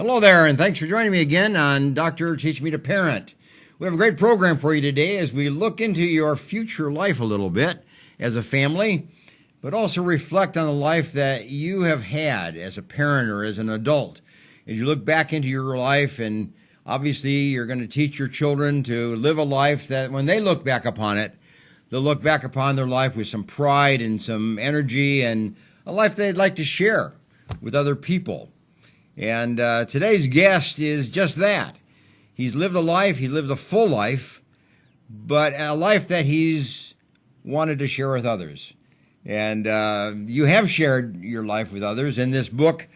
Hello there, and thanks for joining me again on Dr. Teach Me to Parent. We have a great program for you today as we look into your future life a little bit as a family, but also reflect on the life that you have had as a parent or as an adult. As you look back into your life, and obviously you're going to teach your children to live a life that when they look back upon it, they'll look back upon their life with some pride and some energy and a life they'd like to share with other people. And today's guest is just that. He's lived a life, he lived a full life, but a life that he's wanted to share with others. And you have shared your life with others in this book,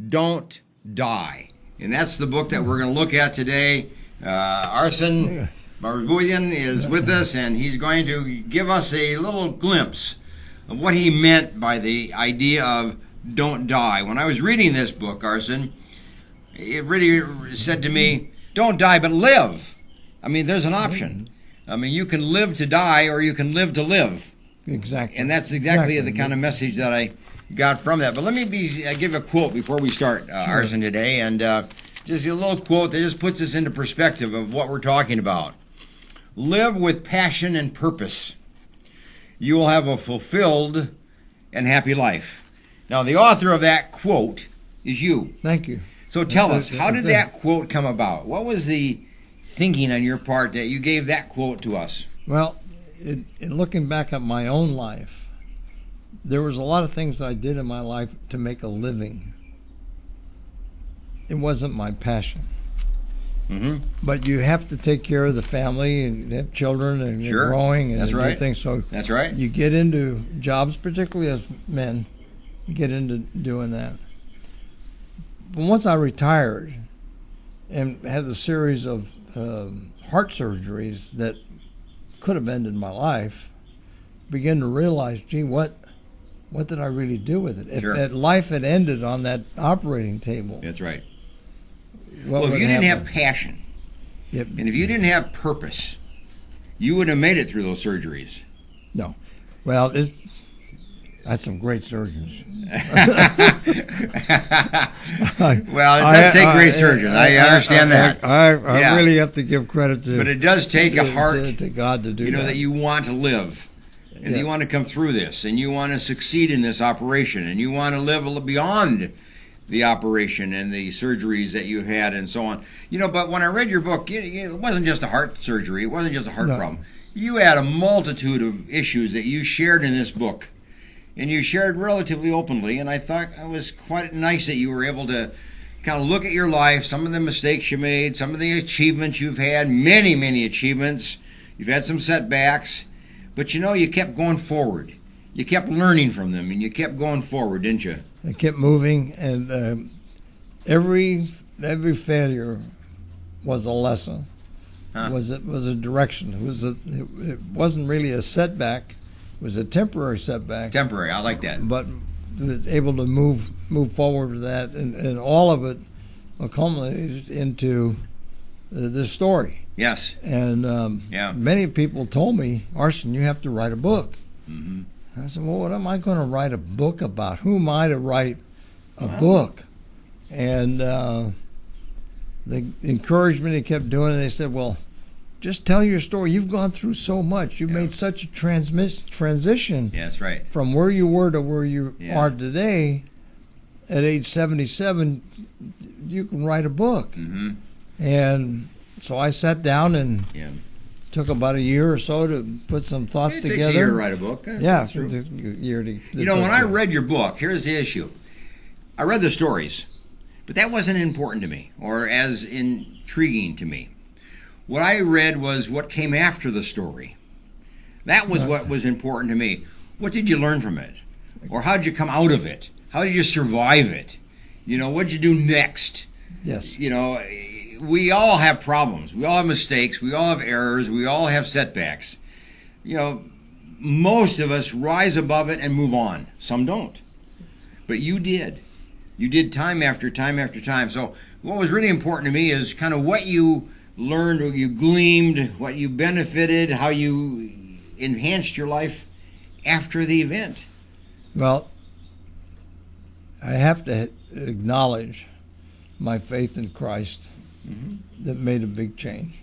Don't Die. And that's the book that we're going to look at today. Arsen Marsoobian is with us, and he's going to give us a little glimpse of what he meant by the idea of don't die. When I was reading this book, Arsen, it really said to me, don't die, but live. I mean, there's an option. I mean, you can live to die or you can live to live. Exactly. And that's exactly the kind of message that I got from that. But let me give a quote before we start, Arsen, today. And just a little quote that just puts us into perspective of what we're talking about. Live with passion and purpose. You will have a fulfilled and happy life. Now, the author of that quote is you. Thank you. So tell us, how did that quote come about? What was the thinking on your part that you gave that quote to us? Well, in looking back at my own life, there was a lot of things I did in my life to make a living. It wasn't my passion. Mm-hmm. But you have to take care of the family and have children and Sure. you're growing and That's do right. things. So That's right. you get into jobs, particularly as men, you get into doing that. But once I retired and had a series of heart surgeries that could have ended my life, began to realize, gee, what did I really do with it? Sure. If life had ended on that operating table. That's right. What Well, if would you didn't happen? have passion, Yep. and if you didn't have purpose, you wouldn't have made it through those surgeries. No. Well, that's some great surgeons. Well, it does take great surgeons. I understand that. I Yeah. really have to give credit to. But it does take a heart, to God to do you know, that. that you want to live. And Yeah. you want to come through this, and you want to succeed in this operation, and you want to live beyond the operation and the surgeries that you had and so on. You know, but when I read your book, it wasn't just a heart surgery. It wasn't just a heart problem. You had a multitude of issues that you shared in this book, and you shared relatively openly, and I thought it was quite nice that you were able to kind of look at your life, some of the mistakes you made, some of the achievements you've had, many, many achievements. You've had some setbacks, but you know, you kept going forward. You kept learning from them, and you kept going forward, didn't you? I kept moving, and every failure was a lesson. Huh. Was a direction. It wasn't really a setback. It was a temporary setback. Temporary, I like that. But able to move forward with that, and all of it culminated into this story. Yes. And Yeah. many people told me, Arsen, you have to write a book. Mm-hmm. I said, well, what am I going to write a book about? Who am I to write a book? And they encouraged me. They kept doing it. They said, well, just tell your story. You've gone through so much. You've made such a transition Yeah, that's right. from where you were to where you Yeah. are today. At age 77, you can write a book. Mm-hmm. And so I sat down and Yeah. took about a year or so to put some thoughts It together. takes a year to write a book. Yeah, That's true. a year to. You know, when I read your book, here's the issue. I read the stories, but that wasn't important to me or as intriguing to me. What I read was what came after the story. That was what was important to me. What did you learn from it? Or how did you come out of it? How did you survive it? You know, what did you do next? Yes. You know, we all have problems. We all have mistakes. We all have errors. We all have setbacks. You know, most of us rise above it and move on. Some don't. But you did. You did time after time after time. So what was really important to me is kind of what you learned or you gleamed, what you benefited, how you enhanced your life after the event. Well, I have to acknowledge my faith in Christ that made a big change.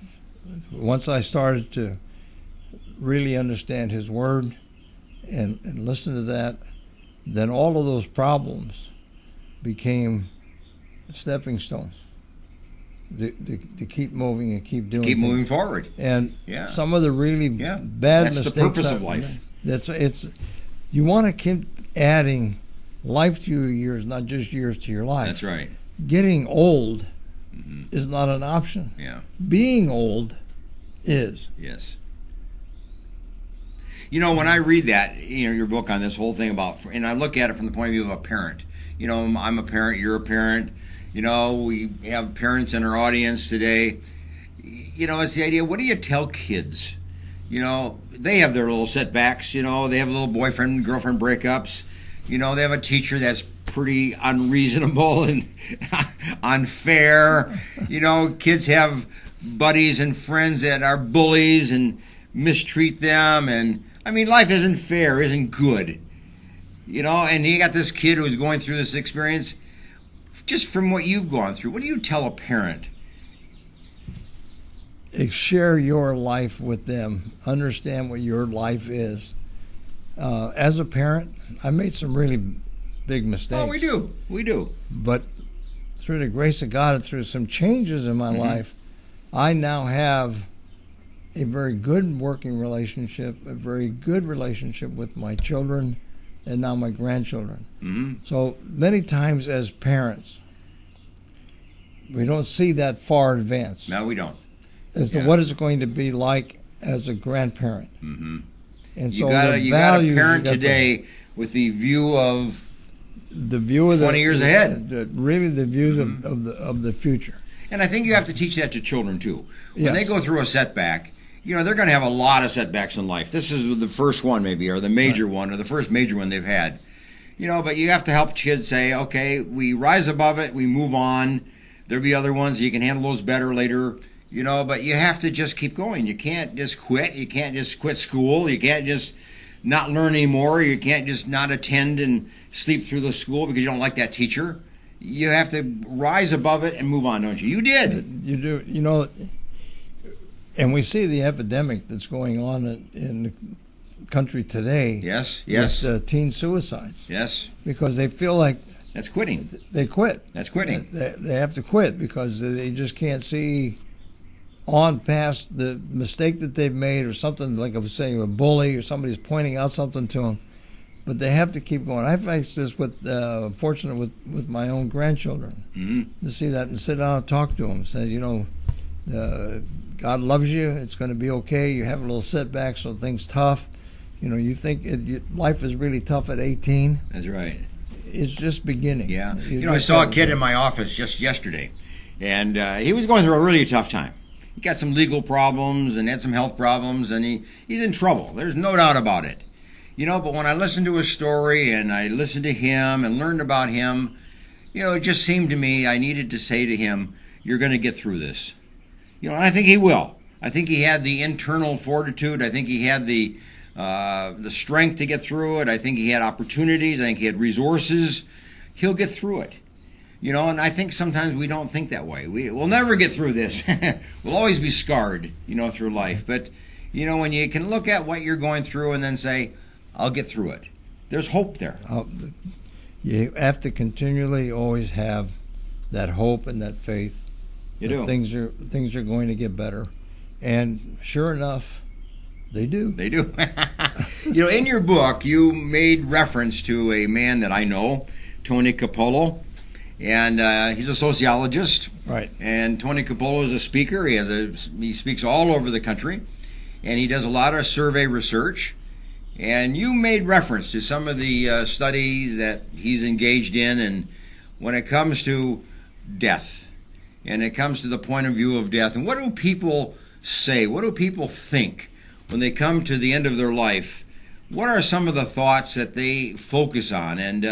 Once I started to really understand His Word and listen to that, then all of those problems became stepping stones to keep moving and keep doing. Keep moving forward. And yeah. some of the really bad That's mistakes. That's the purpose of life. You want to keep adding life to your years, not just years to your life. That's right. Getting old is not an option. Yeah. Being old is. Yes. You know, when I read that, your book on this whole thing about, and I look at it from the point of view of a parent. I'm a parent, you're a parent. We have parents in our audience today. It's the idea, what do you tell kids? They have their little setbacks, they have little boyfriend, girlfriend breakups. They have a teacher that's pretty unreasonable and unfair. Kids have buddies and friends that are bullies and mistreat them. And, life isn't fair, isn't good. And you got this kid who's going through this experience. Just from what you've gone through, what do you tell a parent? Share your life with them. Understand what your life is. As a parent, I made some really big mistakes. Oh, we do. But through the grace of God and through some changes in my life, I now have a very good working relationship, a very good relationship with my children, and now my grandchildren. So many times as parents, we don't see that far advanced. No, we don't. As to what it's going to be like as a grandparent. And so you got a parent today with the view of 20 years ahead. Really the views of the future. And I think you have to teach that to children too. When they go through a setback, they're going to have a lot of setbacks in life. This is the first one maybe, or the major one, or the first major one they've had. But you have to help kids say, okay, we rise above it, we move on. There'll be other ones, you can handle those better later. But you have to just keep going. You can't just quit. You can't just quit school. You can't just not learn anymore. You can't just not attend and sleep through the school because you don't like that teacher. You have to rise above it and move on, don't you? You did. You do. And we see the epidemic that's going on in the country today. Yes. With teen suicides. Yes. Because they feel like that's quitting. They quit. That's quitting. They have to quit because they just can't see on past the mistake that they've made, or something like I was saying, a bully or somebody's pointing out something to them, but they have to keep going. I faced this fortunate with my own grandchildren to see that and sit down and talk to them. Say, God loves you. It's going to be okay. You have a little setback, so things tough. You think life is really tough at 18. That's right. It's just beginning. Yeah. I saw a kid in my office just yesterday, and he was going through a really tough time. He got some legal problems and had some health problems, and he's in trouble. There's no doubt about it. But when I listened to his story and I listened to him and learned about him, it just seemed to me I needed to say to him, you're going to get through this. And I think he will. I think he had the internal fortitude. I think he had the strength to get through it. I think he had opportunities. I think he had resources. He'll get through it. And I think sometimes we don't think that way. We'll never get through this. We'll always be scarred, through life. But, when you can look at what you're going through and then say, I'll get through it, there's hope there. You have to continually always have that hope and that faith. You do. Things are going to get better. And sure enough, they do. They do. In your book, you made reference to a man that I know, Tony Capolo. And he's a sociologist, right? And Tony Capolo is a speaker. He speaks all over the country, and he does a lot of survey research. And you made reference to some of the studies that he's engaged in, and when it comes to death, and it comes to the point of view of death, and what do people say? What do people think when they come to the end of their life? What are some of the thoughts that they focus on? And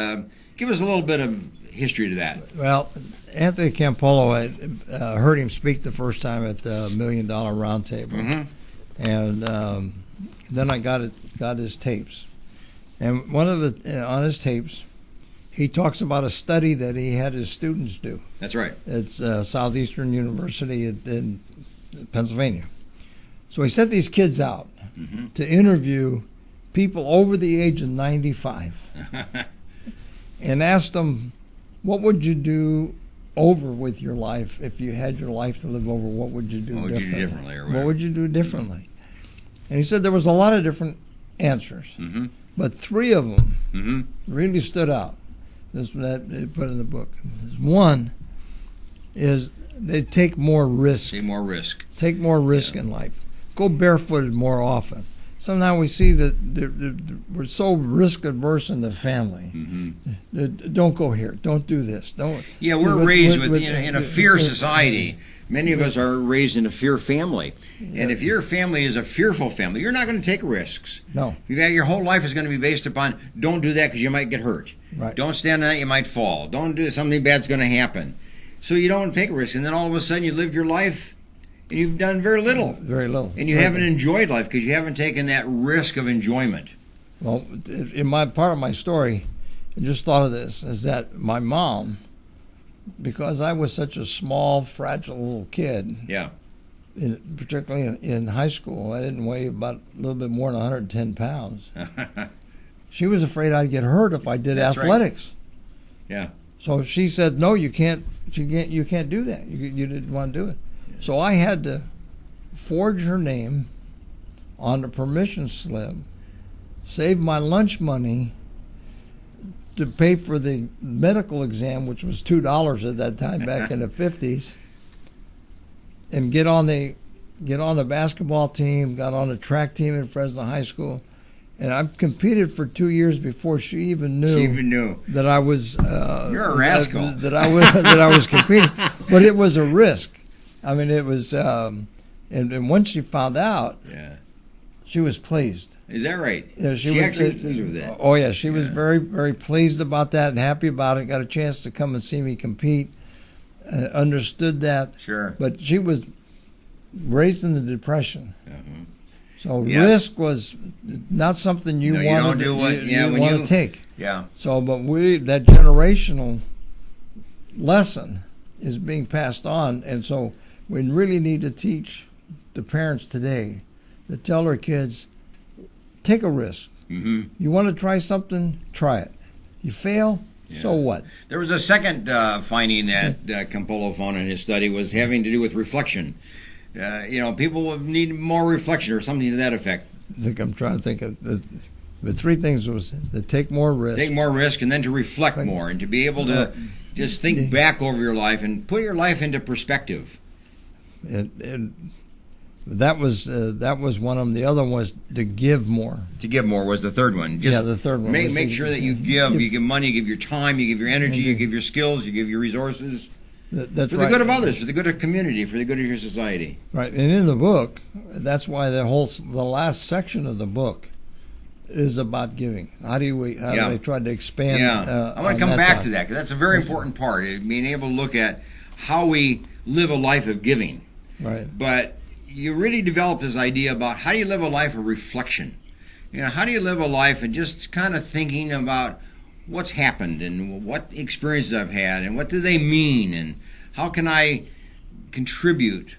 give us a little bit of history to that. Well, Anthony Campolo, I heard him speak the first time at the $1 Million Roundtable, and then I got his tapes, and one of on his tapes, he talks about a study that he had his students do. That's right. It's Southeastern University in Pennsylvania. So he sent these kids out to interview people over the age of 95 and asked them, what would you do over with your life if you had your life to live over? What would you do differently? What would you do differently? And he said there was a lot of different answers, but 3 of them really stood out. This that they put in the book. One is they take more risk. Take more risk in life. Go barefooted more often. Sometimes we see that we're so risk adverse in the family. Don't go here. Don't do this. Don't. Yeah, we're raised in a fear society. Many of us are raised in a fear family. And if your family is a fearful family, you're not going to take risks. No. Your whole life is going to be based upon, don't do that because you might get hurt. Right. Don't stand on that, you might fall. Don't do something bad's going to happen. So you don't take a risk. And then all of a sudden you lived your life and you've done very little. Very little. And you haven't enjoyed life because you haven't taken that risk of enjoyment. Well, in my part of my story, I just thought of this, is that my mom, because I was such a small, fragile little kid, particularly in high school, I didn't weigh about a little bit more than 110 pounds. She was afraid I'd get hurt if I did athletics. Right. Yeah. So she said, "No, you can't. You can't do that. You didn't want to do it." Yeah. So I had to forge her name on a permission slip, save my lunch money to pay for the medical exam, which was $2 at that time back in the 50s, and get on the basketball team, got on the track team in Fresno High School, and I competed for 2 years before she even knew that I was you're a rascal that I was competing. But it was a risk. I mean, it was, and once she found out, she was pleased. Is that right? Yeah, she actually was pleased with that. Oh, yeah. She was very, very pleased about that and happy about it. Got a chance to come and see me compete. Understood that. Sure. But she was raised in the Depression. So risk was not something you wanted to take. Yeah. So, but that generational lesson is being passed on. And so we really need to teach the parents today to tell their kids, take a risk. You want to try something, try it. You fail, so what? There was a second finding that Campolo found in his study was having to do with reflection. People need more reflection or something to that effect. I'm trying to think of the 3 things was to take more risk. Take more risk and then to reflect more and to be able to just think back over your life and put your life into perspective. And that was one of them. The other one was to give more. To give more was the third one. Just the third one. Make sure that you give. You give money, you give your time, you give your energy, you give your skills, you give your resources. That's for the good of others, for the good of community, for the good of your society. Right, and in the book, that's why the last section of the book is about giving. How do they try to expand? I want to come back to that because that's a very important part. Being able to look at how we live a life of giving. Right. But you really develop this idea about how do you live a life of reflection. How do you live a life and just kind of thinking about what's happened and what experiences I've had and what do they mean and how can I contribute,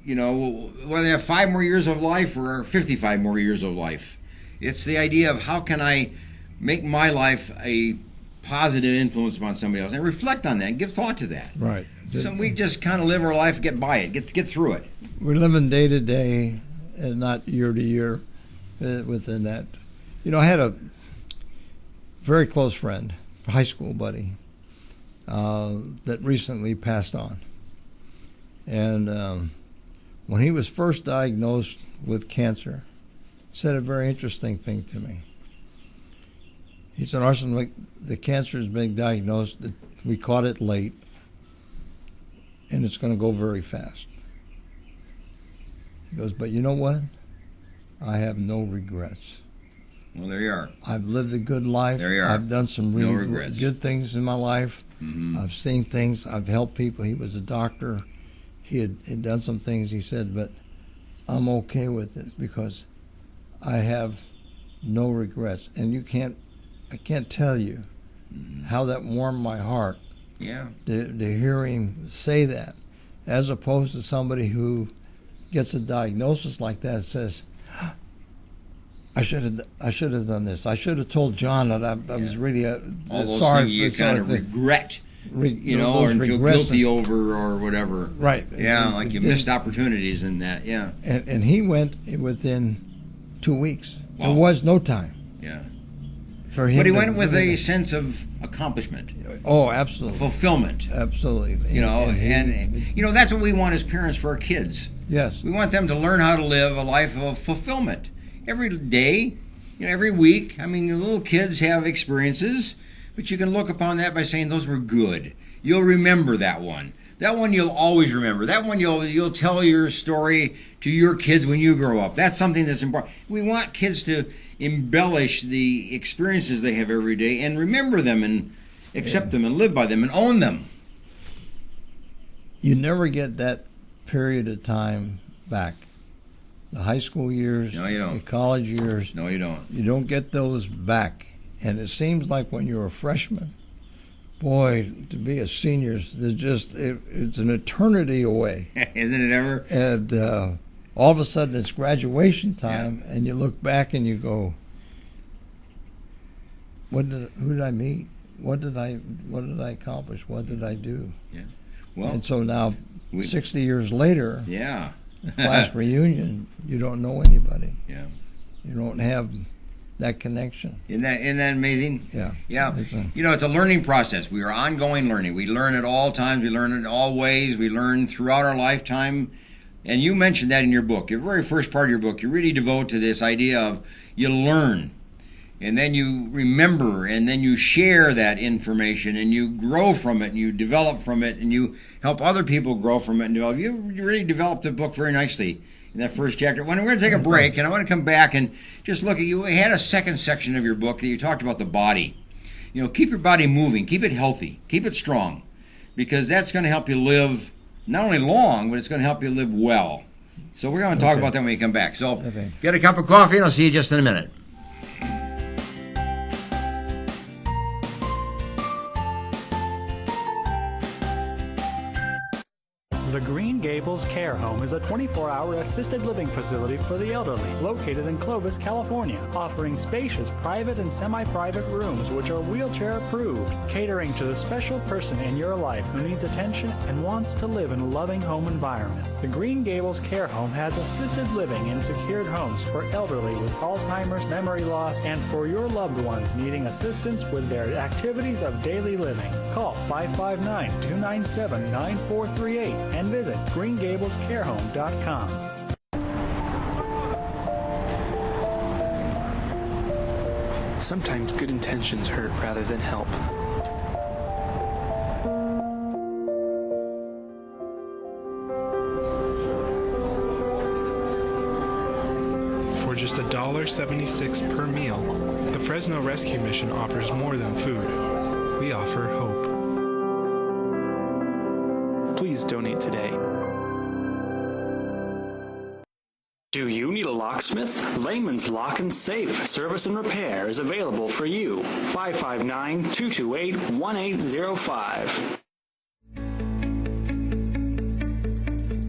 whether I have 5 more years of life or 55 more years of life. It's the idea of how can I make my life a positive influence upon somebody else and reflect on that and give thought to that. Right. So we just kind of live our life, get by it, get through it. We're living day to day and not year to year within that. I had a very close friend, a high school buddy, that recently passed on. And when he was first diagnosed with cancer, said a very interesting thing to me. He said, "Arsen, the cancer has been diagnosed. We caught it late, and it's going to go very fast." He goes, "But you know what? I have no regrets." Well, there you are. I've lived a good life. There you are. I've done some really good things in my life. I've seen things. I've helped people. He was a doctor. He had done some things. He said, but I'm okay with it because I have no regrets. And I can't tell you how that warmed my heart. Yeah. To hear him say that, as opposed to somebody who gets a diagnosis like that, says, I should have done this. I should have told John that I was really all those sorry. things you kind of regret, or feel guilty over, or whatever. Right. Yeah, like you missed opportunities in that. Yeah. And he went within 2 weeks. Wow. There was no time. Yeah. For him. But he went with a sense of accomplishment. Oh, absolutely. Fulfillment. Absolutely. And that's what we want as parents for our kids. Yes. We want them to learn how to live a life of fulfillment. Every day, every week. I mean, little kids have experiences, but you can look upon that by saying those were good. You'll remember that one. That one you'll always remember. That one you'll tell your story to your kids when you grow up. That's something that's important. We want kids to embellish the experiences they have every day and remember them and accept them and live by them and own them. You never get that period of time back. The high school years, no, you don't. The college years. No, you don't. You don't get those back. And it seems like when you're a freshman, boy, to be a senior, it's an eternity away. Isn't it ever? And all of a sudden it's graduation time, and you look back and you go, who did I meet? What did I accomplish? What did I do? Yeah. Well, and so now, 60 years later, yeah. class reunion, you don't know anybody. Yeah. You don't have that connection. Isn't that amazing? Yeah. Yeah. It's a learning process. We are ongoing learning. We learn at all times. We learn in all ways. We learn throughout our lifetime. And you mentioned that in your book. Your very first part of your book, you really devote to this idea of you learn. And then you remember, and then you share that information, and you grow from it, and you develop from it, and you help other people grow from it and develop. You really developed the book very nicely in that first chapter. We're going to take a break, and I want to come back and just look at you. We had a second section of your book that you talked about the body. Keep your body moving, keep it healthy, keep it strong, because that's going to help you live not only long, but it's going to help you live well. So we're going to talk about that when we come back. So get a cup of coffee, and I'll see you just in a minute. The Green Gables Care Home is a 24-hour assisted living facility for the elderly located in Clovis, California, offering spacious private and semi-private rooms which are wheelchair approved, catering to the special person in your life who needs attention and wants to live in a loving home environment. The Green Gables Care Home has assisted living in secured homes for elderly with Alzheimer's, memory loss, and for your loved ones needing assistance with their activities of daily living. Call 559-297-9438 and visit greengablescarehome.com. Sometimes good intentions hurt rather than help. For just $1.76 per meal, the Fresno Rescue Mission offers more than food. We offer hope. Please donate today. Do you need a locksmith? Layman's Lock and Safe Service and Repair is available for you. 559-228-1805.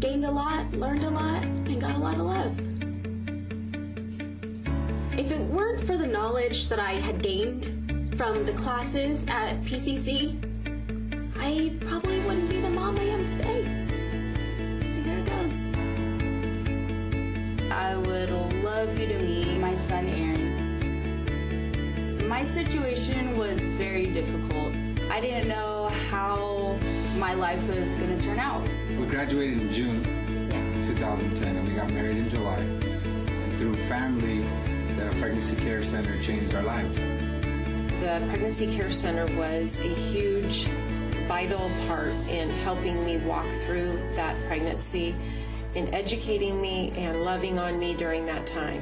Gained a lot, learned a lot, and got a lot of love. If it weren't for the knowledge that I had gained from the classes at PCC, I probably wouldn't be the mom I am today. See, there it goes. I would love you to meet my son, Aaron. My situation was very difficult. I didn't know how my life was going to turn out. We graduated in June 2010, and we got married in July. And through family, the Pregnancy Care Center changed our lives. The Pregnancy Care Center was a huge, vital part in helping me walk through that pregnancy, in educating me and loving on me during that time.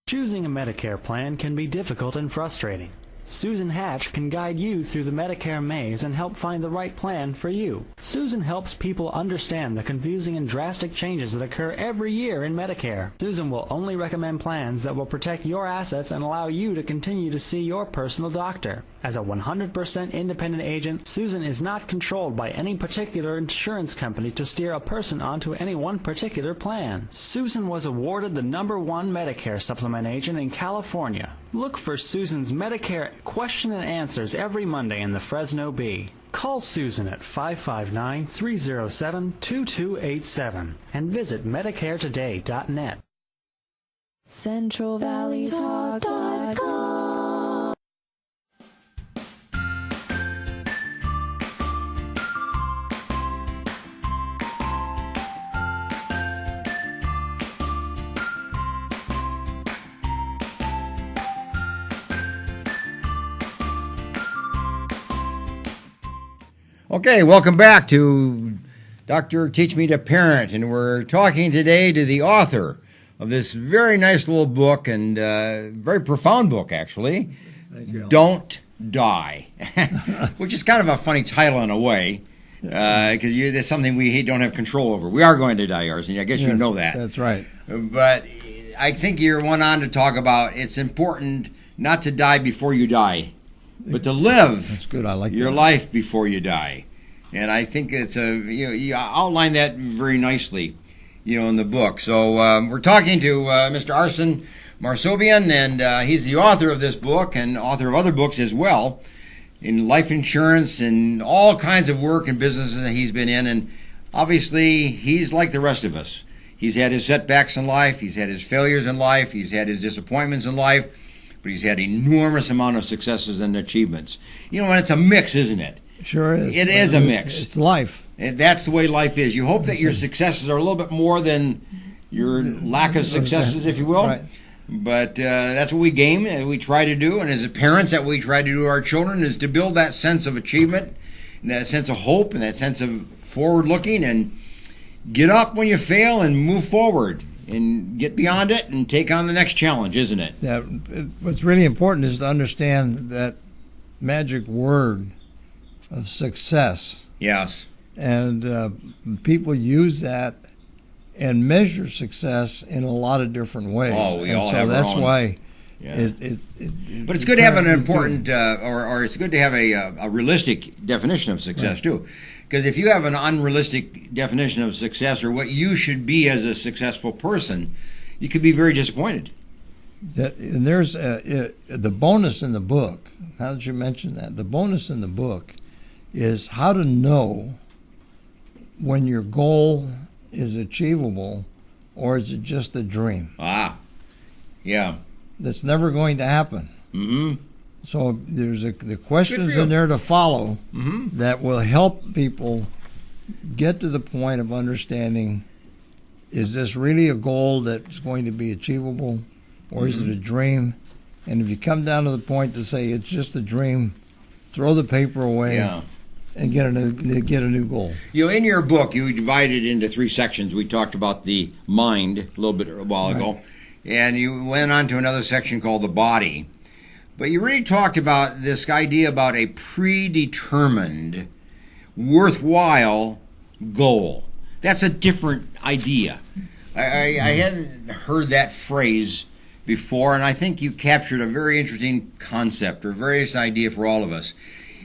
Choosing a Medicare plan can be difficult and frustrating. Susan Hatch can guide you through the Medicare maze and help find the right plan for you. Susan helps people understand the confusing and drastic changes that occur every year in Medicare. Susan will only recommend plans that will protect your assets and allow you to continue to see your personal doctor. As a 100% independent agent, Susan is not controlled by any particular insurance company to steer a person onto any one particular plan. Susan was awarded the #1 Medicare supplement agent in California. Look for Susan's Medicare question and answers every Monday in the Fresno Bee. Call Susan at 559-307-2287 and visit MedicareToday.net. CentralValleyTalk.com. Okay, welcome back to Dr. Teach Me to Parent, and we're talking today to the author of this very nice little book and very profound book, actually. Thank you, Allan. Don't Die, which is kind of a funny title in a way, because there's something we don't have control over. We are going to die, Arsen. I guess you know that. That's right. But I think you went on to talk about it's important not to die before you die, but to live That's good. I like your that. life before you die. And I think it's you outline that very nicely, in the book. So we're talking to Mr. Arsen Marsoobian, and he's the author of this book and author of other books as well in life insurance and all kinds of work and businesses that he's been in. And obviously, he's like the rest of us. He's had his setbacks in life. He's had his failures in life. He's had his disappointments in life. But he's had enormous amount of successes and achievements. And it's a mix, isn't it? Sure is. It is a mix. It's life. And that's the way life is. You hope that your successes are a little bit more than your lack of successes, if you will. Right. But that's what we try to do. And as parents, that we try to do to our children is to build that sense of achievement, and that sense of hope, and that sense of forward looking, and get up when you fail and move forward and get beyond it and take on the next challenge, isn't it? Yeah, what's really important is to understand that magic word of success. Yes. And people use that and measure success in a lot of different ways. Oh, we all so have our that's own. why. Yeah. But it's good to have an important, or it's good to have a realistic definition of success, too. Because if you have an unrealistic definition of success or what you should be as a successful person, you could be very disappointed. And there's the bonus in the book. Now that you mention that, the bonus in the book is how to know when your goal is achievable or is it just a dream. Ah, yeah. That's never going to happen. Mm-hmm. So there's the questions in there to follow that will help people get to the point of understanding, is this really a goal that's going to be achievable or is it a dream? And if you come down to the point to say it's just a dream, throw the paper away and get a new goal. In your book, you divided it into 3 sections. We talked about the mind a while ago, and you went on to another section called the body. But you really talked about this idea about a predetermined, worthwhile goal. That's a different idea. I hadn't heard that phrase before, and I think you captured a very interesting concept or various idea for all of us.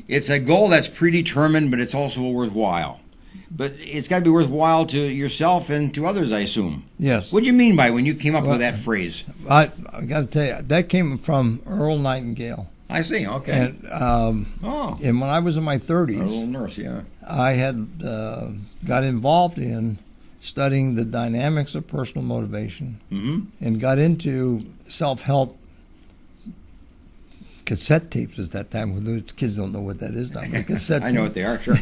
It's a goal that's predetermined, but it's also worthwhile. But it's got to be worthwhile to yourself and to others, I assume. Yes. What do you mean by when you came up with that phrase? I got to tell you, that came from Earl Nightingale. I see. Okay. And when I was in my 30s, a little nurse, yeah, I had got involved in studying the dynamics of personal motivation and got into self-help cassette tapes at that time. Well, the kids don't know what that is now. Cassette I know what they are, sure.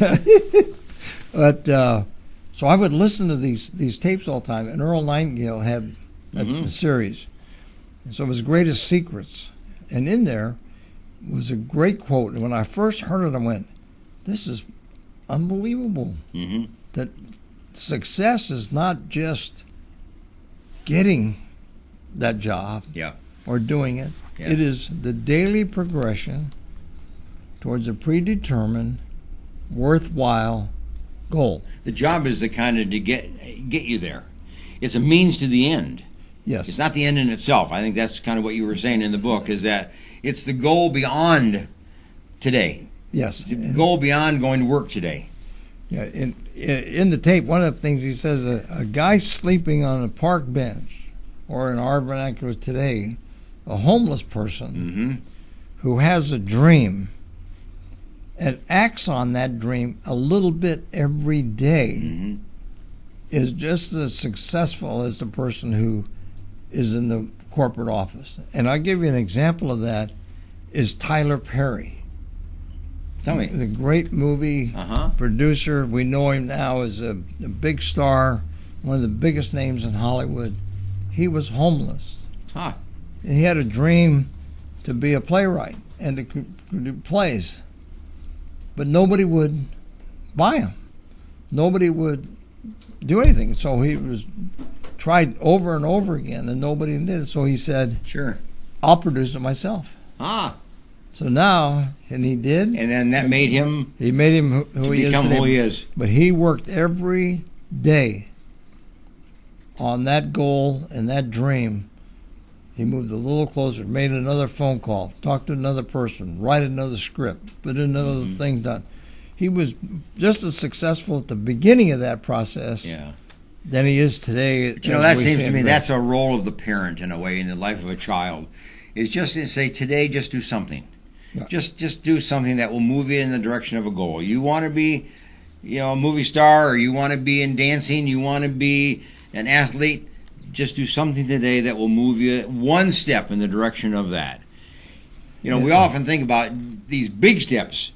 But so I would listen to these tapes all the time, and Earl Nightingale had a series. And so it was Greatest Secrets. And in there was a great quote. And when I first heard it, I went, this is unbelievable. That success is not just getting that job or doing it. Yeah. It is the daily progression towards a predetermined, worthwhile goal. The job is the kind of to get you there. It's a means to the end. Yes. It's not the end in itself. I think that's kind of what you were saying in the book, is that it's the goal beyond today. Yes. It's the goal beyond going to work today. Yeah. In the tape, one of the things he says, a guy sleeping on a park bench, or in our vernacular today, a homeless person who has a dream and acts on that dream a little bit every day is just as successful as the person who is in the corporate office. And I'll give you an example of that is Tyler Perry. Tell me. The great movie producer. We know him now as a big star, one of the biggest names in Hollywood. He was homeless. Huh. And he had a dream to be a playwright and to do plays. But nobody would buy him. Nobody would do anything. So he was tried over and over again, and nobody did it. So he said, "Sure, I'll produce it myself." So now, and he did. And then that made him. He made him who he is become today. who he is. But he worked every day on that goal and that dream. He moved a little closer, made another phone call, talked to another person, write another script, put another thing done. He was just as successful at the beginning of that process than he is today. But that seems to me that's a role of the parent in a way in the life of a child. Is just to say today, just do something. Yeah. Just do something that will move you in the direction of a goal. You want to be, a movie star, or you want to be in dancing, you want to be an athlete. Just do something today that will move you one step in the direction of that. We often think about these big steps.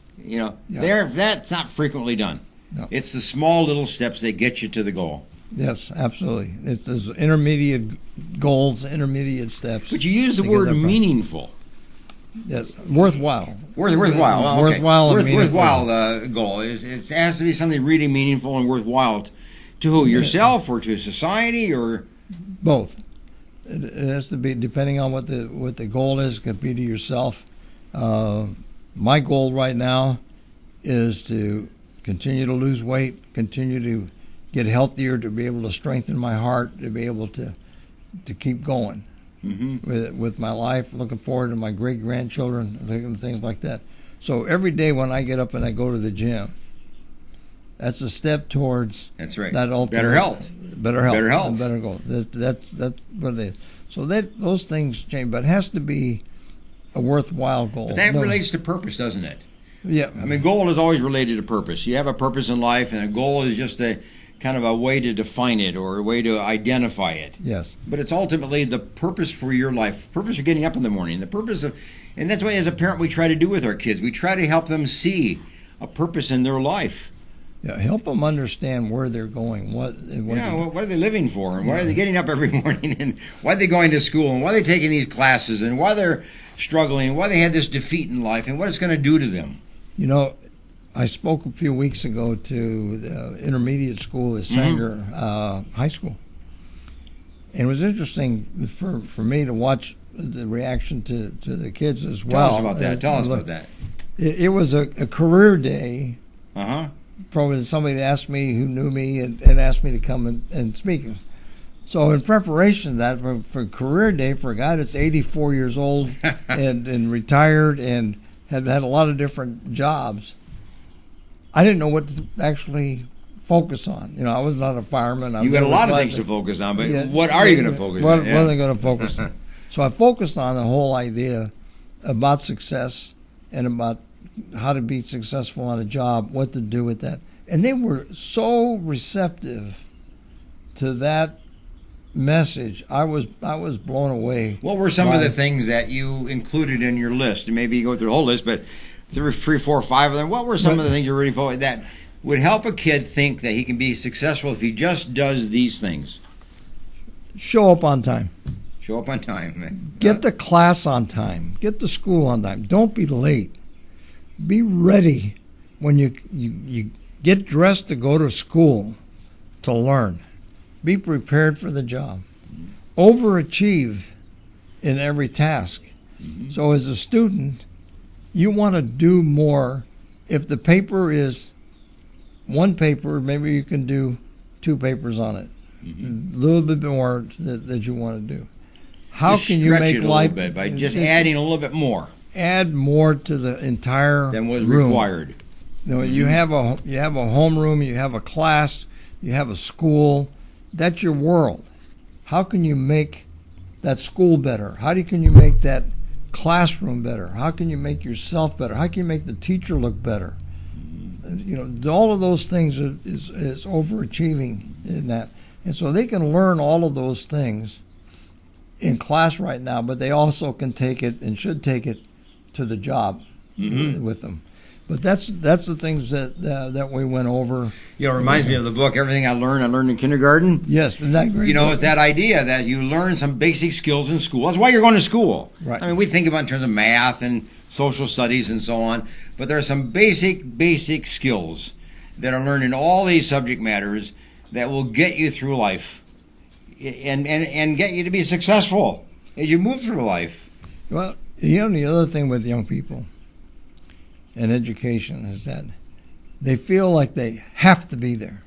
That's not frequently done. No. It's the small little steps that get you to the goal. Yes, absolutely. It's those intermediate goals, intermediate steps. But you use the word meaningful. Yes, worthwhile. Worthwhile. Okay. Worthwhile goal is it has to be something really meaningful and worthwhile to who? Yourself or to society or both. It has to be depending on what the goal is. It could be to yourself. My goal right now is to continue to lose weight, continue to get healthier, to be able to strengthen my heart, to be able to keep going with my life, looking forward to my great-grandchildren, things like that. So every day when I get up and I go to the gym, that's a step towards that ultimate better health. Better goal. That's what it is. So those things change, but it has to be a worthwhile goal. But that relates to purpose, doesn't it? Yeah. I mean, goal is always related to purpose. You have a purpose in life, and a goal is just a kind of a way to define it or a way to identify it. Yes. But it's ultimately the purpose for your life, purpose for getting up in the morning, the purpose of, and that's why as a parent we try to do with our kids. We try to help them see a purpose in their life. Yeah, help them understand where they're going. What are they living for, and why are they getting up every morning, and why are they going to school, and why are they taking these classes, and why they're struggling, and why they had this defeat in life, and what it's going to do to them. I spoke a few weeks ago to the intermediate school at Sanger High School. And it was interesting for me to watch the reaction to the kids as well. Tell us about that. It was a career day. Probably somebody asked me who knew me and asked me to come and speak. So in preparation of that, for career day, for a guy that's 84 years old and retired and had a lot of different jobs, I didn't know what to actually focus on. I was not a fireman. You got a lot of things to focus on, but what are you going to focus on? What am I going to focus on? So I focused on the whole idea about success and about how to be successful on a job, what to do with that. And they were so receptive to that message. I was blown away. What were some of the things that you included in your list? And maybe you go through the whole list, but 3, 4, 5 of them. What were some of the things you really focused that would help a kid think that he can be successful if he just does these things? Show up on time. Show up on time. Get the class on time. Get to school on time. Don't be late. Be ready when you get dressed to go to school to learn. Be prepared for the job. Overachieve in every task. So as a student, you want to do more. If the paper is one paper, maybe you can do 2 papers on it. A little bit more that you want to do. How Just can you stretch make it a life little bit by just adding a little bit more add more to the entire than was room? required? You know, you have a homeroom, you have a class, you have a school. That's your world. How can you make that school better? Can you make that classroom better? How can you make yourself better? How can you make the teacher look better? You know, all of those things is overachieving in that. And so they can learn all of those things in class right now, but they also can take it and should take it to the job with them. But that's the things that we went over. You know, it reminds me of the book, Everything I Learned in Kindergarten. Yes, isn't that great? You know, it's that idea that you learn some basic skills in school. That's why you're going to school. Right. I mean, we think about it in terms of math and social studies and so on, but there are some basic skills that are learned in all these subject matters that will get you through life and get you to be successful as you move through life. Well, you know, the other thing with young people and education is that they feel like they have to be there.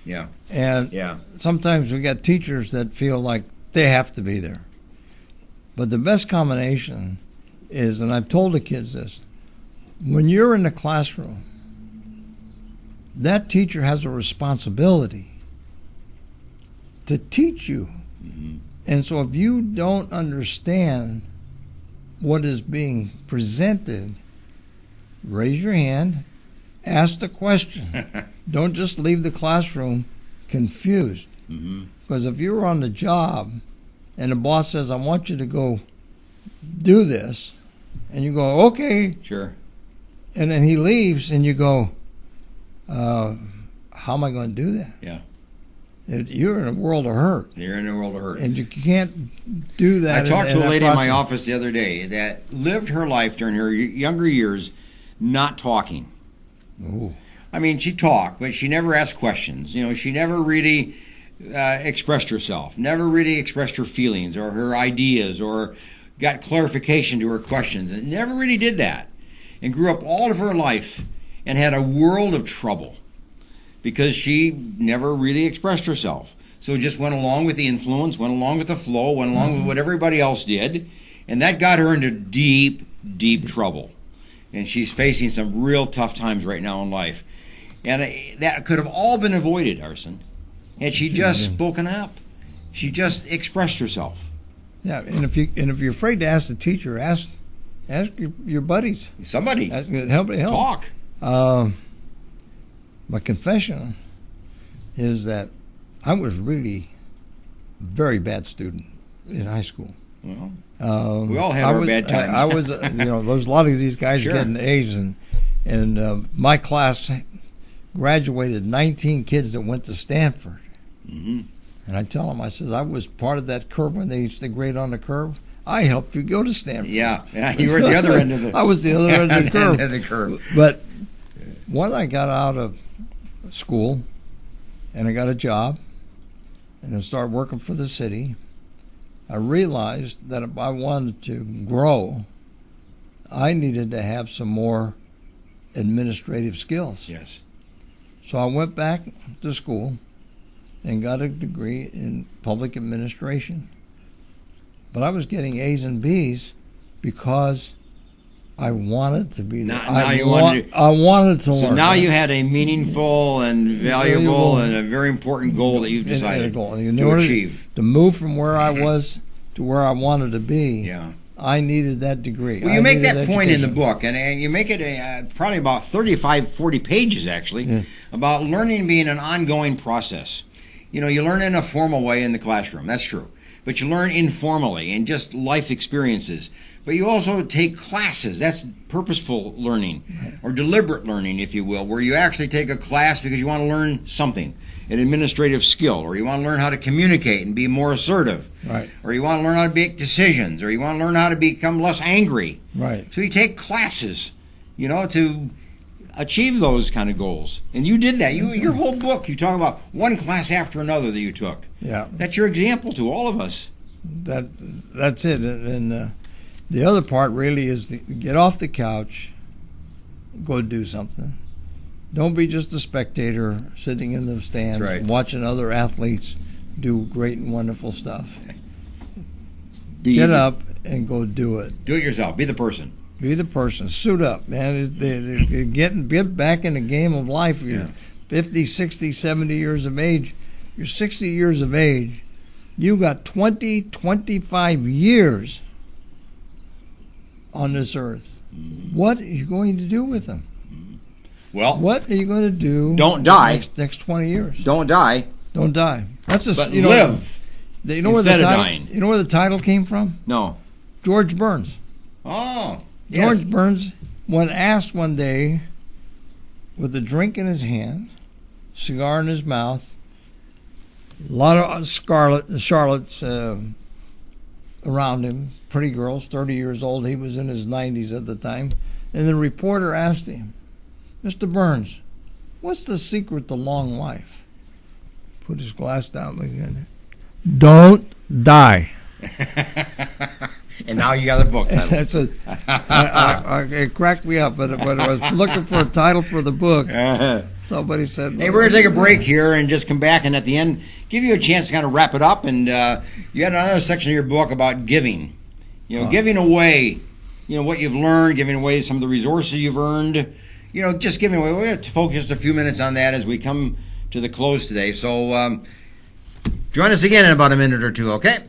Yeah. And sometimes we got teachers that feel like they have to be there. But the best combination is, and I've told the kids this, when you're in the classroom, that teacher has a responsibility to teach you. And so if you don't understand what is being presented, raise your hand, ask the question. Don't just leave the classroom confused. Because if you're on the job and the boss says, I want you to go do this, and you go, okay. Sure. And then he leaves and you go, how am I going to do that? Yeah. You're in a world of hurt. You're in a world of hurt. And you can't do that. I talked to a lady process. in my office the other day that lived her life during her younger years not talking. Ooh. I mean, she talked, but she never asked questions. You know, she never really expressed herself, never really expressed her feelings or her ideas or got clarification to her questions, and never really did that. And grew up all of her life and had a world of trouble because she never really expressed herself. So just went along with the influence, went along with the flow, went along with what everybody else did, and that got her into deep trouble. And she's facing some real tough times right now in life. And that could have all been avoided, Arsen, had she just spoken up. She just expressed herself. Yeah, and if you're afraid to ask the teacher, ask your buddies. Somebody. Help. Talk. My confession is that I was really a very bad student in high school. Well, we all have our bad times. I was, there's a lot of these guys Sure. getting A's, and my class graduated 19 kids that went to Stanford. And I tell them, I said, I was part of that curve when they used to grade on the curve. I helped you go to Stanford. Yeah, you were at the other end of the. I was the other end of the curve. But when I got out of school and I got a job and I started working for the city, I realized that if I wanted to grow, I needed to have some more administrative skills. Yes. So I went back to school and got a degree in public administration. But I was getting A's and B's because I wanted to be there. I wanted to learn. So now you had a meaningful and valuable and a very important goal that you've decided to achieve. To move from where I was to where I wanted to be, Yeah. I needed that degree. Well, you make that point in the book, and you make it probably about 35, 40 pages, actually, about learning being an ongoing process. You know, you learn in a formal way in the classroom. That's true. But you learn informally in just life experiences. But you also take classes. That's purposeful learning, or deliberate learning, if you will, where you actually take a class because you want to learn something, an administrative skill, or you want to learn how to communicate and be more assertive, right? Or you want to learn how to make decisions, or you want to learn how to become less angry, right? So you take classes, to achieve those kind of goals. And you did that. Your whole book, you talk about one class after another that you took. Yeah. That's your example to all of us. That's it. And The other part really is to get off the couch, go do something. Don't be just a spectator sitting in the stands watching other athletes do great and wonderful stuff. Get up and go do it. Do it yourself. Be the person. Be the person. Suit up, man. Get back in the game of life. You're 50, 60, 70 years of age. You're 60 years of age. You got 20, 25 years on this earth. What are you going to do with them? Well, what are you going to do? Don't die. Next 20 years. Don't die. Don't die. That's just but live. You know instead where the of dying. You know where the title came from? No. George Burns. Oh. George Burns, when asked one day, with a drink in his hand, cigar in his mouth, a lot of Charlottes around him, pretty girls, 30 years old. He was in his 90s at the time. And the reporter asked him, Mr. Burns, what's the secret to long life? Put his glass down again. Don't die. And now you got a book title. It cracked me up, but I was looking for a title for the book. Somebody said, hey, we're going to take a break here and just come back, and at the end, give you a chance to kind of wrap it up. And you had another section of your book about giving. Giving away, what you've learned, giving away some of the resources you've earned. Just giving away. We have to focus a few minutes on that as we come to the close today. So join us again in about a minute or two, okay?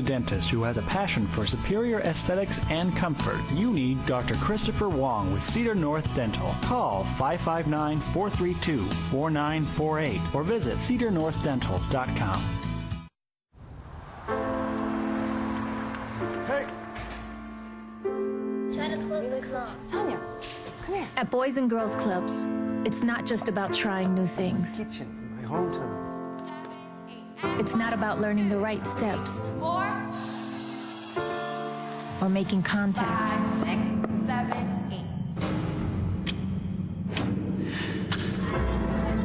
Dentist who has a passion for superior aesthetics and comfort, you need Dr. Christopher Wong with Cedar North Dental. Call 559-432-4948 or visit cedarnorthdental.com. Hey! Trying to close the club. Tanya, come here. At Boys and Girls Clubs, it's not just about trying new things. Kitchen in my hometown. It's not about learning the right steps. 4 or making contact. 5, 6, 7,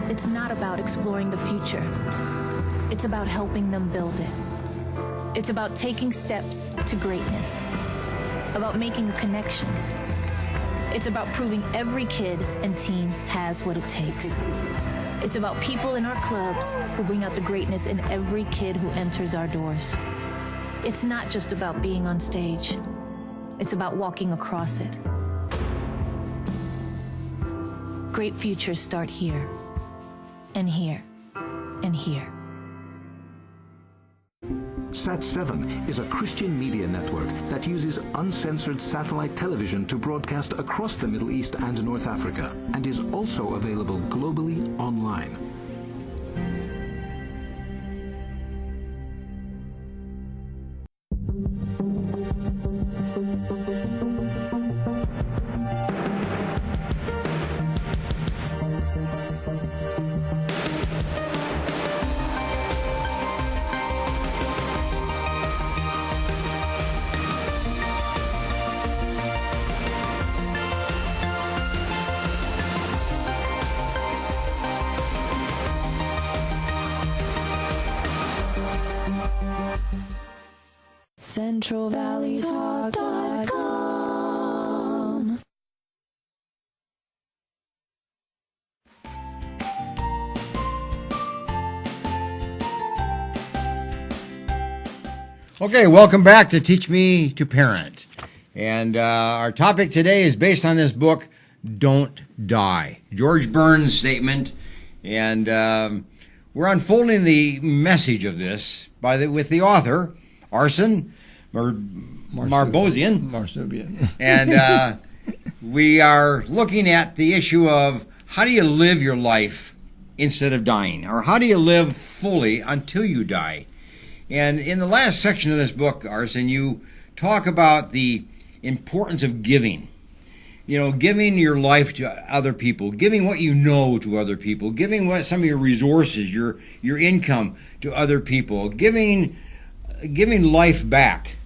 8. It's not about exploring the future. It's about helping them build it. It's about taking steps to greatness. About making a connection. It's about proving every kid and teen has what it takes. It's about people in our clubs who bring out the greatness in every kid who enters our doors. It's not just about being on stage. It's about walking across it. Great futures start here, and here, and here. Sat7 is a Christian media network that uses uncensored satellite television to broadcast across the Middle East and North Africa, and is also available globally online. CentralValleyTalk.com. Okay, welcome back to Teach Me to Parent. And our topic today is based on this book, Don't Die. George Burns' statement. And we're unfolding the message of this with the author, Arsen Marsoobian. And we are looking at the issue of how do you live your life instead of dying? Or how do you live fully until you die? And in the last section of this book, Arsen, you talk about the importance of giving. You know, giving your life to other people, giving what you know to other people, giving some of your resources, your income to other people, giving life back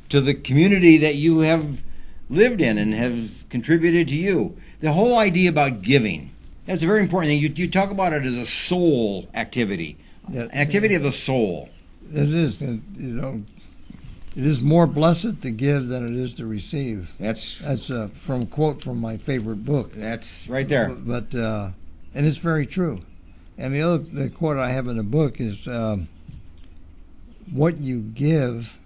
to the community that you have lived in and have contributed to you. The whole idea about giving, that's a very important thing. You talk about it as a soul activity. Yeah, an activity of the soul. It is, you know. It is more blessed to give than it is to receive. That's from quote from my favorite book. That's right there. But and it's very true. And the quote I have in the book is, "What you give,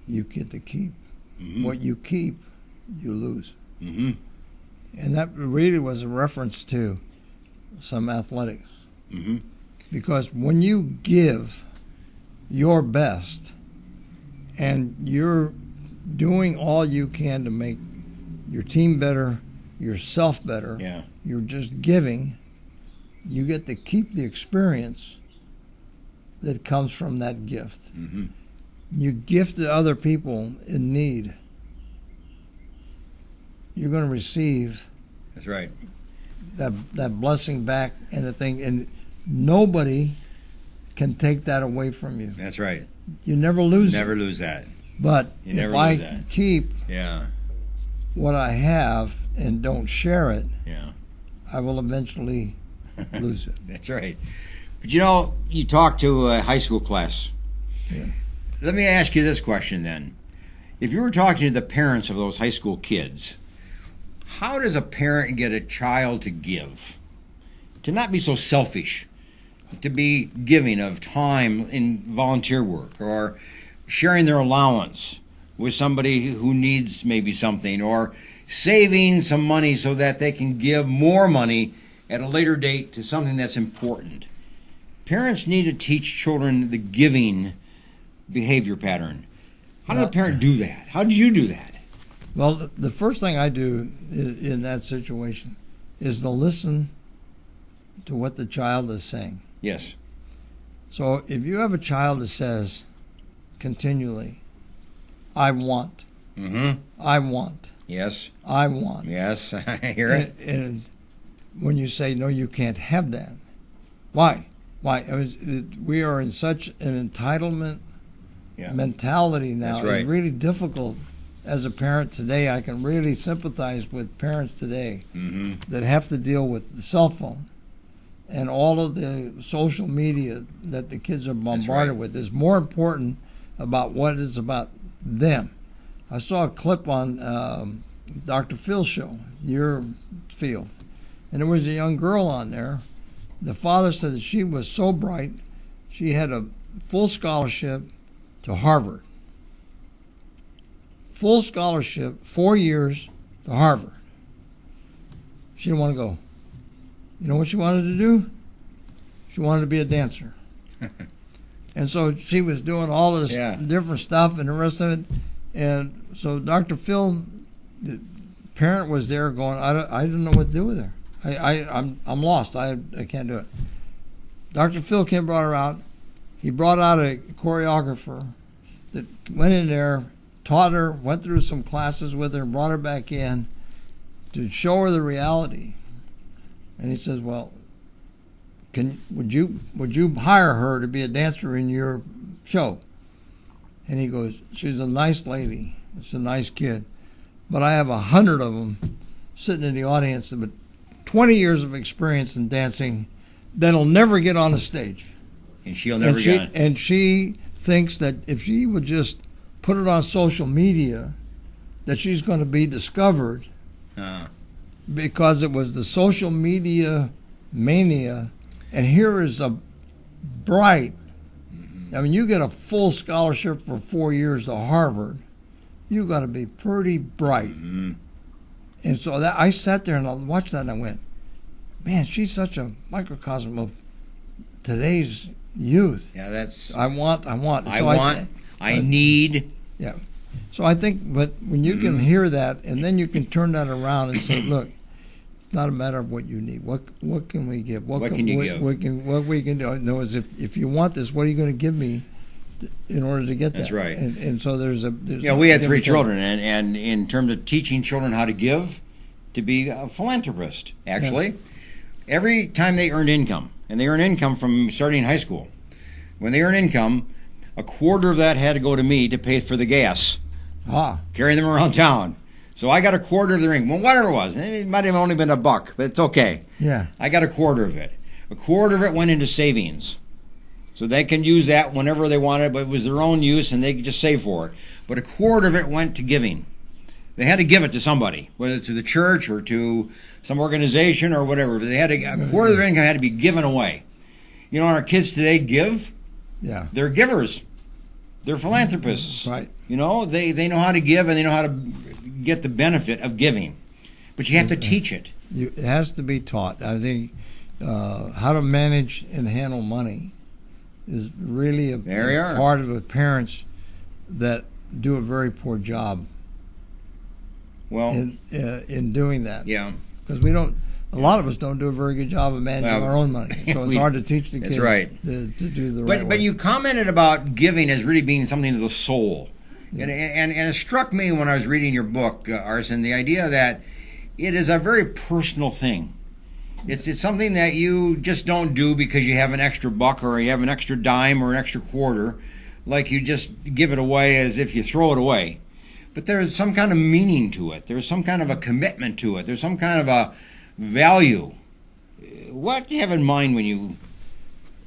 you get to keep. Mm-hmm. What you keep, you lose." Mm-hmm. And that really was a reference to some athletics. Mm-hmm. Because when you give your best and you're doing all you can to make your team better, yourself better, you're just giving, you get to keep the experience that comes from that gift. Mm-hmm. You gift to other people in need, you're going to receive. That's right. That blessing back and the thing, and nobody can take that away from you. That's right. You never lose it. Never lose that. But if I keep what I have and don't share it, I will eventually lose it. That's right. But you know, you talk to a high school class. Yeah. Let me ask you this question then. If you were talking to the parents of those high school kids, how does a parent get a child to give? To not be so selfish, to be giving of time in volunteer work or sharing their allowance with somebody who needs maybe something, or saving some money so that they can give more money at a later date to something that's important. Parents need to teach children the giving behavior pattern. How does a parent do that? How did you do that? Well, the first thing I do in that situation is to listen to what the child is saying. Yes. So if you have a child that says continually, I want, I want, yes, I want, yes, I hear it. And when you say, no, you can't have that, why? I mean, we are in such an entitlement mentality now. That's right. It's really difficult. As a parent today, I can really sympathize with parents today that have to deal with the cell phone and all of the social media that the kids are bombarded with. Is more important about what is about them. I saw a clip on Dr. Phil's show, your field, and there was a young girl on there. The father said that she was so bright, she had a full scholarship to Harvard. Full scholarship, 4 years to Harvard. She didn't want to go. You know what she wanted to do? She wanted to be a dancer. And so she was doing all this different stuff and the rest of it. And so Dr. Phil, the parent, was there going, I didn't know what to do with her. I'm lost. I can't do it. Dr. Phil came, brought her out. He brought out a choreographer that went in there, taught her, went through some classes with her, and brought her back in to show her the reality. And he says, well, would you hire her to be a dancer in your show? And he goes, she's a nice lady. She's a nice kid. But I have 100 of them sitting in the audience with 20 years of experience in dancing that'll never get on a stage. And she'll never get it. And she thinks that if she would just put it on social media, that she's going to be discovered because it was the social media mania. And here is a bright, I mean, you get a full scholarship for 4 years to Harvard, you got to be pretty bright. Mm-hmm. And so that I sat there and I watched that and I went, man, she's such a microcosm of today's youth. Yeah, that's. I want. I need. Yeah. So I think, but when you can hear that, and then you can turn that around and say, look, it's not a matter of what you need. What can we give? What can you give? What we can do? No, is if you want this, what are you going to give me in order to get that? That's right. And so there's we had 3 children, and in terms of teaching children how to give, to be a philanthropist, actually, every time they earned income, and they earn income from starting in high school, when they earn income, a quarter of that had to go to me to pay for the gas, carrying them around town. So I got a quarter of their income. Well, whatever it was. It might have only been $1, but it's okay. Yeah. I got a quarter of it. A quarter of it went into savings. So they can use that whenever they wanted, but it was their own use and they could just save for it. But a quarter of it went to giving. They had to give it to somebody, whether it's to the church or to some organization or whatever. But they had a quarter of their income had to be given away. You know, our kids today give. Yeah. They're givers. They're philanthropists. Right. You know, they know how to give and they know how to get the benefit of giving. But you have to teach it. It has to be taught. I think how to manage and handle money is really a part of the parents that do a very poor job. Well, in doing that. Yeah. Because a lot of us don't do a very good job of managing our own money. So it's hard to teach the kids to do the right way. But you commented about giving as really being something to the soul. Yeah. And it struck me when I was reading your book, Arsen, the idea that it is a very personal thing. It's something that you just don't do because you have an extra $1 or you have an extra dime or an extra quarter, like you just give it away as if you throw it away. But there's some kind of meaning to it. There's some kind of a commitment to it. There's some kind of a value. What do you have in mind when you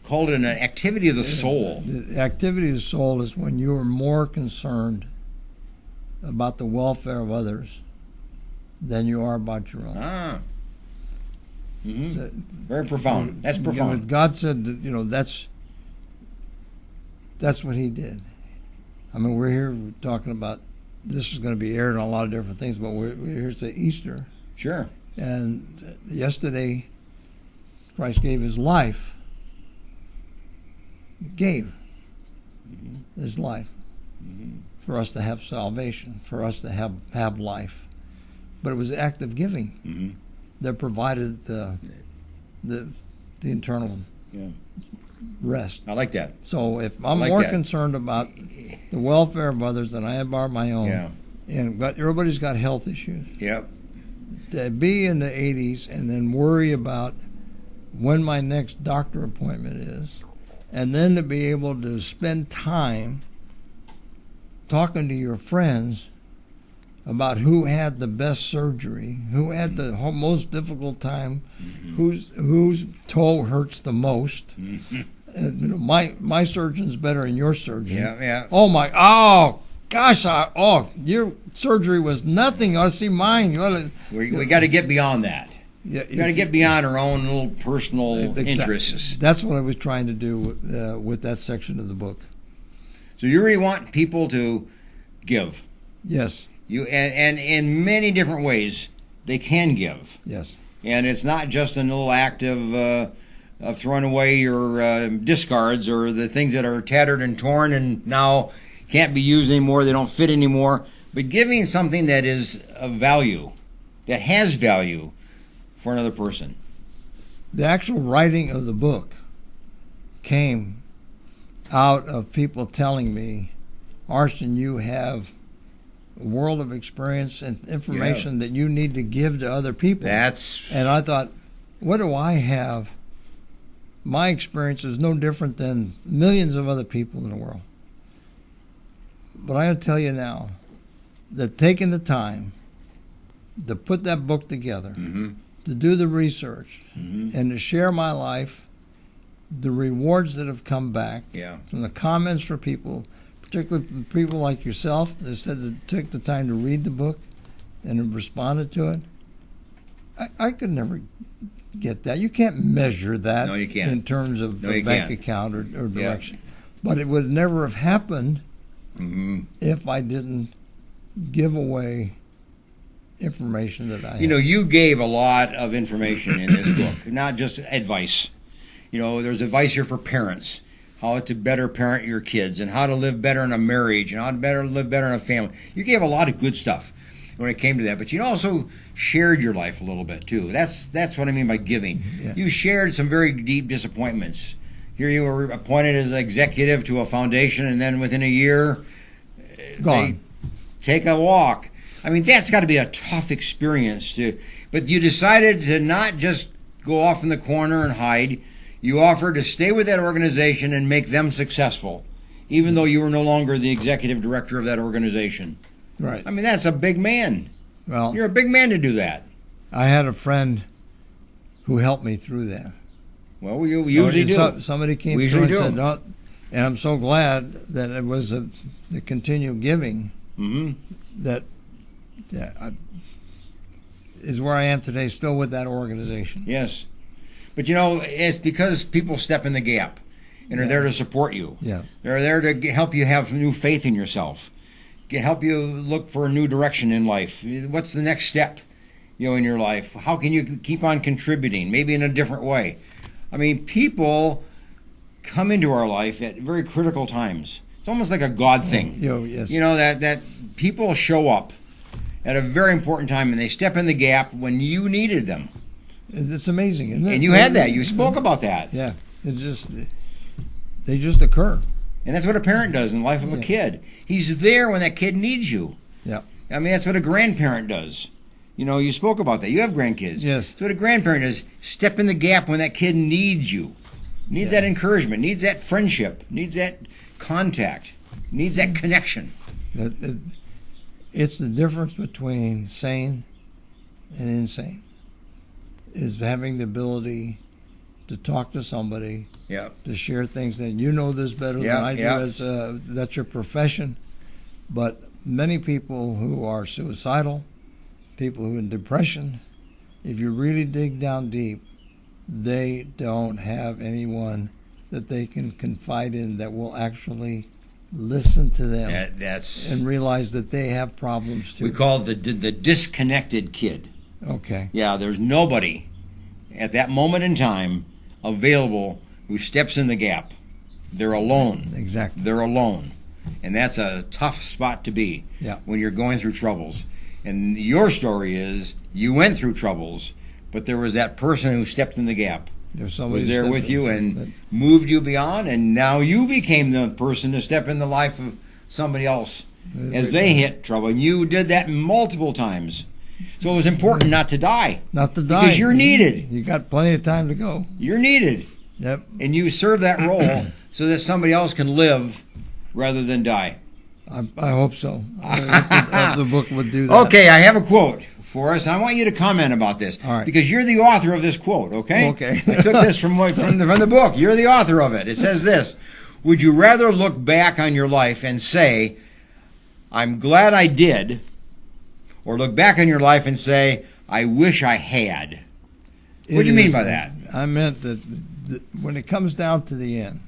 called it an activity of the soul? The activity of the soul is when you are more concerned about the welfare of others than you are about your own. Mm-hmm. So, very profound. That's profound. You know, God said that, that's what He did. I mean, we're here talking about this is going to be aired on a lot of different things, but we're here to Easter. Sure. And yesterday, Christ gave His life. His life for us to have salvation, for us to have life. But it was an act of giving that provided the internal rest. I like that. So if I'm more concerned about the welfare of others than I am about my own, and everybody's got health issues. Yep. To be in the 80s and then worry about when my next doctor appointment is, and then to be able to spend time talking to your friends about who had the best surgery, who had the most difficult time, whose toe hurts the most. My surgeon's better than your surgeon. Yeah. Oh gosh! Your surgery was nothing. I see mine. We got to get beyond that. Yeah, you got to get beyond our own little personal interests. That's what I was trying to do with that section of the book. So you really want people to give. Yes. And in many different ways, they can give. Yes. And it's not just a little act of throwing away your discards or the things that are tattered and torn and now can't be used anymore, they don't fit anymore. But giving something that is of value, that has value for another person. The actual writing of the book came out of people telling me, Arsen, you have a world of experience and information that you need to give to other people. And I thought, what do I have? My experience is no different than millions of other people in the world. But I'm going to tell you now that taking the time to put that book together, to do the research, and to share my life, the rewards that have come back from the comments from people, particularly people like yourself that said that took the time to read the book and have responded to it. I could never get that. You can't measure that No, you can't. in terms of a bank account or direction. But it would never have happened Mm-hmm. if I didn't give away information that I had. You know, you gave a lot of information in this book, not just advice. You know, there's advice here for parents, how to better parent your kids and how to live better in a marriage and how to live better in a family. You gave a lot of good stuff when it came to that, but you also shared your life a little bit too. That's what I mean by giving. Yeah. You shared some very deep disappointments. Here you were appointed as executive to a foundation, and then within a year, Gone. they take a walk. I mean, that's got to be a tough experience but you decided to not just go off in the corner and hide. You offered to stay with that organization and make them successful, even though you were no longer the executive director of that organization. Right. I mean, that's a big man. Well, You're a big man to do that. I had a friend who helped me through that. Well, we usually do. Somebody came We through and usually said, do. "No," and I'm so glad that it was the continued giving Mm-hmm. that is where I am today, still with that organization. Yes. But, you know, it's because people step in the gap and are there to support you. Yeah. They're there to help you have new faith in yourself, help you look for a new direction in life. What's the next step, in your life? How can you keep on contributing, maybe in a different way? I mean, people come into our life at very critical times. It's almost like a God thing. Yes. That people show up at a very important time and they step in the gap when you needed them. It's amazing, isn't it? And you had that. You spoke about that. Yeah. They just occur. And that's what a parent does in the life of a kid. He's there when that kid needs you. Yeah. I mean, that's what a grandparent does. You spoke about that. You have grandkids. Yes. That's what a grandparent does. Step in the gap when that kid needs you. Needs that encouragement. Needs that friendship. Needs that contact. Needs that connection. It's the difference between sane and insane, is having the ability to talk to somebody, to share things that this better than I do. That's your profession. But many people who are suicidal, people who are in depression, if you really dig down deep, they don't have anyone that they can confide in that will actually listen to them and realize that they have problems too. We call it the disconnected kid. Okay. Yeah, there's nobody at that moment in time available who steps in the gap. They're alone. Exactly. They're alone. And that's a tough spot to be when you're going through troubles. And your story is you went through troubles, but there was that person who stepped in the gap. Was there with you and moved you beyond, and now you became the person to step in the life of somebody else as they hit trouble. And you did that multiple times. So it was important not to die. Not to die. Because you're needed. You got plenty of time to go. You're needed. Yep. And you serve that role so that somebody else can live rather than die. I hope so. The book would do that. Okay, I have a quote for us. I want you to comment about this. All right. Because you're the author of this quote, okay? Okay. I took this from the book. You're the author of it. It says this: would you rather look back on your life and say, I'm glad I did, or look back on your life and say, I wish I had? What do you mean by that? I meant that when it comes down to the end,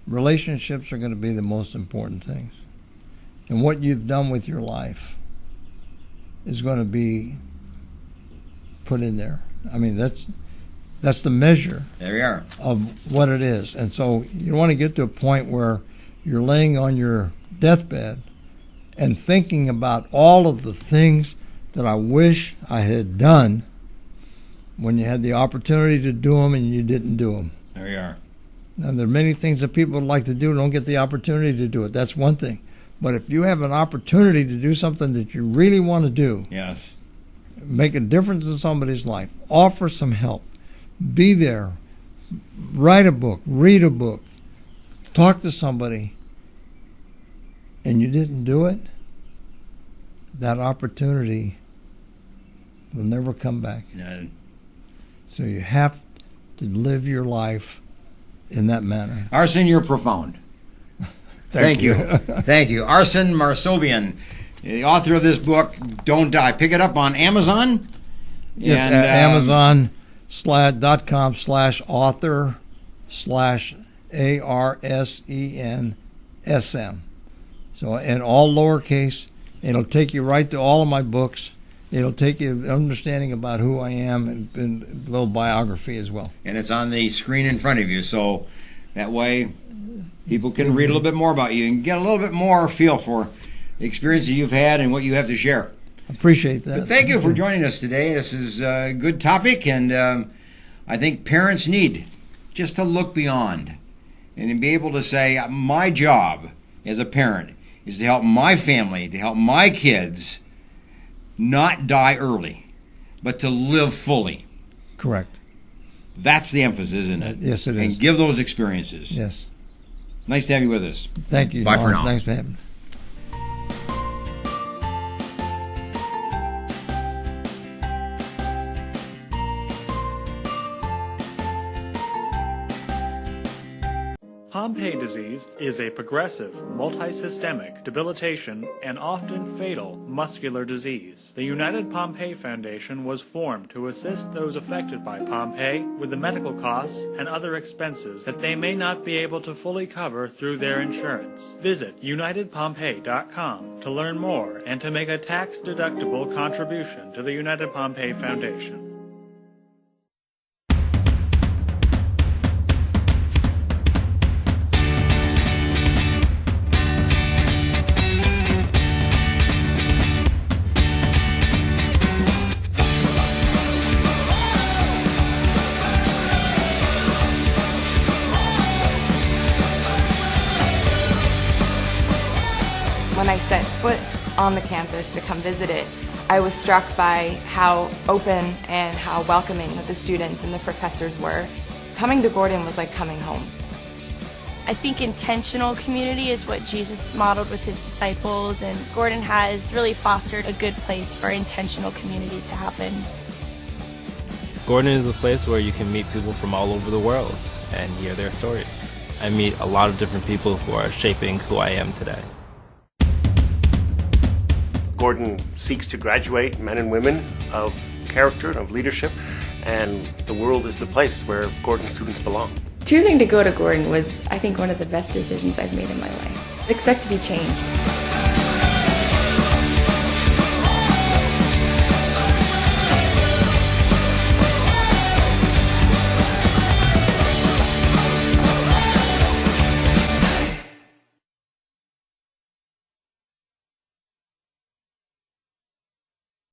relationships are going to be the most important things. And what you've done with your life is going to be put in there. I mean, that's the measure There we are. of what it is. And so you want to get to a point where you're laying on your deathbed and thinking about all of the things that I wish I had done when you had the opportunity to do them and you didn't do them. There you are. Now, there are many things that people would like to do, don't get the opportunity to do it. That's one thing. But if you have an opportunity to do something that you really want to do, Yes. make a difference in somebody's life, offer some help, be there, write a book, read a book, talk to somebody, and you didn't do it, that opportunity will never come back. No. So you have to live your life in that manner. Arsen, you're profound. Thank you. Thank you. Arsen Marsoobian, the author of this book, Don't Die. Pick it up on Amazon. Yes, and, at Amazon.com/author/ ARSENSM. So, and all lowercase. It'll take you right to all of my books. It'll take you understanding about who I am and a little biography as well. And it's on the screen in front of you, so that way people can read a little bit more about you and get a little bit more feel for the experiences you've had and what you have to share. Appreciate that. But thank you for joining us today. This is a good topic, and I think parents need just to look beyond and to be able to say, my job as a parent is to help my family, to help my kids not die early, but to live fully. Correct. That's the emphasis, isn't it? Yes, it is. And give those experiences. Yes. Nice to have you with us. Thank you. Bye for now. Thanks for having me. Pompe disease is a progressive, multisystemic, debilitation, and often fatal muscular disease. The United Pompe Foundation was formed to assist those affected by Pompe with the medical costs and other expenses that they may not be able to fully cover through their insurance. Visit UnitedPompe.com to learn more and to make a tax-deductible contribution to the United Pompe Foundation. When I set foot on the campus to come visit it, I was struck by how open and how welcoming the students and the professors were. Coming to Gordon was like coming home. I think intentional community is what Jesus modeled with his disciples, and Gordon has really fostered a good place for intentional community to happen. Gordon is a place where you can meet people from all over the world and hear their stories. I meet a lot of different people who are shaping who I am today. Gordon seeks to graduate men and women of character, of leadership, and the world is the place where Gordon students belong. Choosing to go to Gordon was, I think, one of the best decisions I've made in my life. I expect to be changed.